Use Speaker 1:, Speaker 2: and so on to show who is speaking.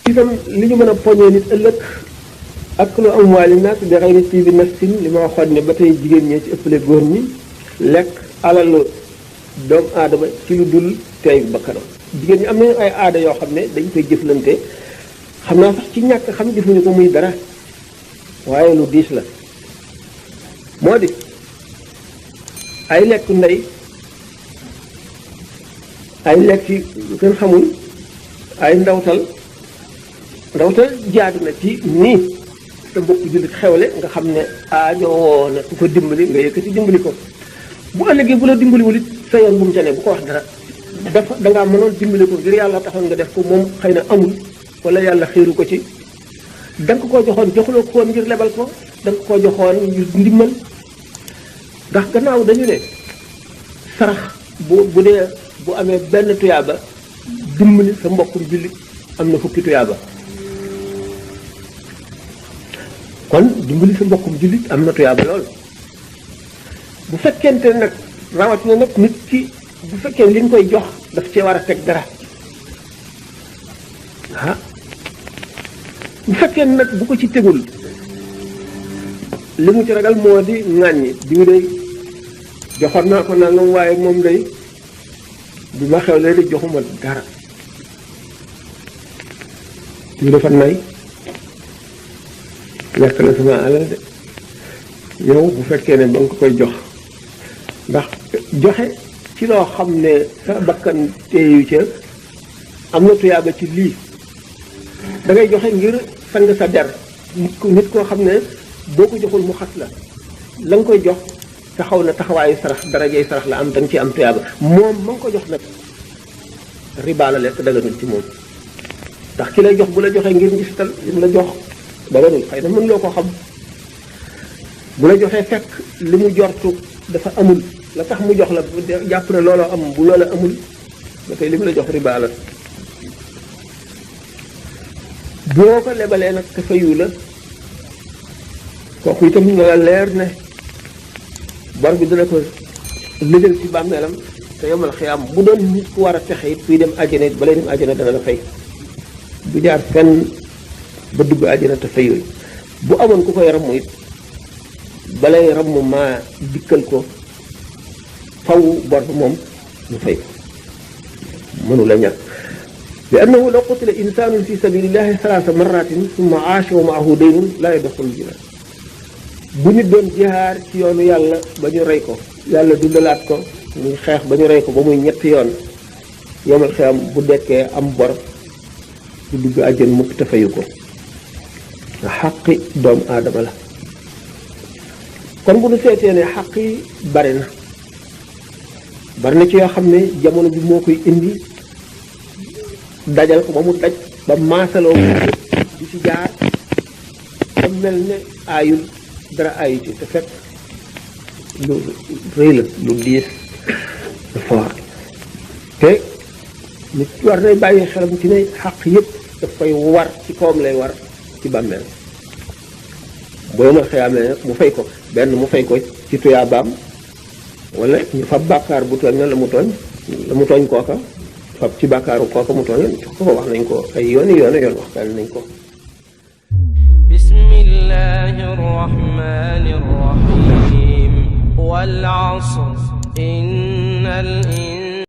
Speaker 1: itam li ñu mën a poñee nit ëllëg ak lu am waali naas bi xëy na tii bi nafsin li ma waxoon ne ba tey jigéen ñee ci ëppale góor ñi lekk alalu doomu aadama ci lu dul teey bakkanam jigéen ñi am nañu ay aada yoo xam ne dañ koy jëflante xam naa sax ci ñàkk xam defuñu ko muy dara waaye lu diis la moo di ay lekk ndey ay lekk lu kenn xamul ay ndawtal jaadu na ci nii sa mbokk jullit xewle nga xam ne aajowoo na ku ko dimbali nga yëkkati dimbali ko bu ëllëgee bu la dimbaliwul it sa yoon bu mu ca ne bu ko wax dara dafa dangaa mënoon dimbali ko ngir yàlla taxoon nga def ko moom xëy na amul wala yàlla xiiru ko ci da nga ko joxoon joxuloo ko woon ngir lebal ko da nga ko joxoon ngir ndimbal ndax gannaaw dañu ne sarax bu dee bu amee benn tuyaaba dimbali sa mbokkum jullit am na fukki tuyaaba kon dimbali sa mbokkum jullit am na tuyaaba lool bu fekkente nag rawatina nag nit ki bu fekkee li ñu koy jox daf cee war a teg dara bu fekkee nag bu ko ci tegul li mu ci ragal moo di ŋàññi diw day joxoon naa ko nangam waaye moom day bi ma xew léegi joxuma dara diw dafa nay lekk na sama alal de yow bu fekkee ne ba nga ko koy jox ndax joxe ci loo xam ne sa bakkan teeyu ca am na tuyaaba ci lii da ngay joxe ngir sang sa der nit koo xam ne boo ko joxul mu xas la la nga koy jox taxaw na taxawaayu sarax darajey sarax la am da nga ci am tuyaaba moom ma nga ko jox nag riba la lekk daganul ci moom ndax ki lay jox bu la joxee ngir ngistal lim la jox daganul xëy na mën loo ko xam bu la joxee fekk li mu jortu dafa amul la tax mu jox la jàpp ne looloo am bu loola amul ba tey li mu la jox riba la boo ko lebalee nag te fayu la kooku itam na la leer ne bor bi dina ko lëjal ci bàmmeelam te yomal xiyaam bu doon nit ku war a texe it kuy dem àjjana it balay dem àjjana dana la fay du jaar fenn ba dugg àjjana te fayul bu amoon ku koy ramm it balay ramm maa dikkal ko faw bor bi moom mu fay ko mënu la ñàkk li annahu law qutila insanun fi sabilillahi salaasa marratin summa aasha wa maahu daynun laa yadxulul jinaan bu nit doon jihaar ci yoonu yàlla ba ñu rey ko yàlla dundalaat ko muy xeex ba ñu rey ko ba muy ñetti yoon yomal xiyam bu dekkee am bor bu dugg àjjana mukk te fayu ko nga xaqi doomu aadama la kon bu nu seetee ne xaq yi bari na ci yoo xam ne jamono bi moo koy indi dajal ko ba mu daj ba maasaloo di ci jaar ba mel ne aayul dara aayu ci te fekk lu rëy la lu diis lu foor te nit war nay bàyyi xelam ci ne xaq yëpp daf koy war ci kawam lay war ci bàmmeel boo ma xëyaamee nag mu fay ko benn mu fay ko ci tuyaabaam wala ñu fab bàkkaar bu tooñ na la mu tooñ kooka fab ci bàkkaaru kooka mu tooñ ko wax nañ ko ay yoon waxtaan nañ ko
Speaker 2: bismillahi rahmani rahim wal asr innal